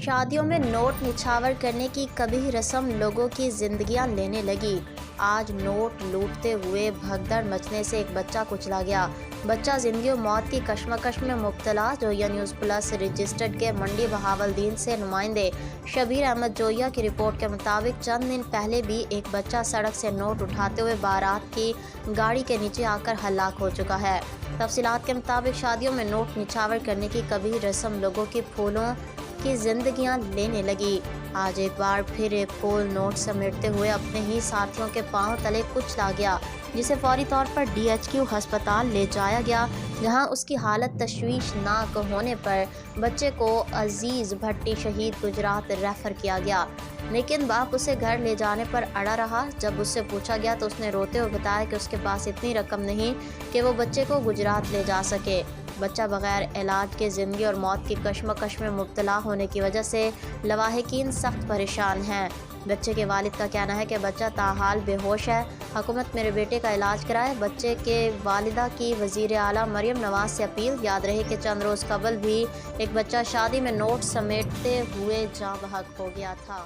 شادیوں میں نوٹ نچھاور کرنے کی کبھی رسم لوگوں کی زندگیاں لینے لگی۔ آج نوٹ لوٹتے ہوئے بھگدڑ مچنے سے ایک بچہ کچلا گیا۔ بچہ زندگی و موت کی کشمکش میں مبتلا۔ جویا نیوز پلس رجسٹرڈ کے منڈی بہاولدین سے نمائندے شبیر احمد جویا کی رپورٹ کے مطابق چند دن پہلے بھی ایک بچہ سڑک سے نوٹ اٹھاتے ہوئے بارات کی گاڑی کے نیچے آ کر ہلاک ہو چکا ہے۔ تفصیلات کے مطابق شادیوں میں نوٹ نچھاور کرنے کی کبھی رسم لوگوں کی پھولوں کی زندگیاں لینے لگی۔ آج ایک بار پھر ایک پھول نوٹ سمیٹتے ہوئے اپنے ہی ساتھیوں کے پاؤں تلے کچلا گیا، جسے فوری طور پر DHQ ہسپتال لے جایا گیا، جہاں اس کی حالت تشویشناک ہونے پر بچے کو عزیز بھٹی شہید گجرات ریفر کیا گیا، لیکن باپ اسے گھر لے جانے پر اڑا رہا۔ جب اس سے پوچھا گیا تو اس نے روتے ہوئے بتایا کہ اس کے پاس اتنی رقم نہیں کہ وہ بچے کو گجرات لے جا سکے۔ بچہ بغیر علاج کے زندگی اور موت کی کشمکش میں مبتلا ہونے کی وجہ سے لواحقین سخت پریشان ہیں۔ بچے کے والد کا کہنا ہے کہ بچہ تاحال بے ہوش ہے، حکومت میرے بیٹے کا علاج کرائے۔ بچے کے والدہ کی وزیر اعلیٰ مریم نواز سے اپیل۔ یاد رہے کہ چند روز قبل بھی ایک بچہ شادی میں نوٹ سمیٹتے ہوئے جاں بحق ہو گیا تھا۔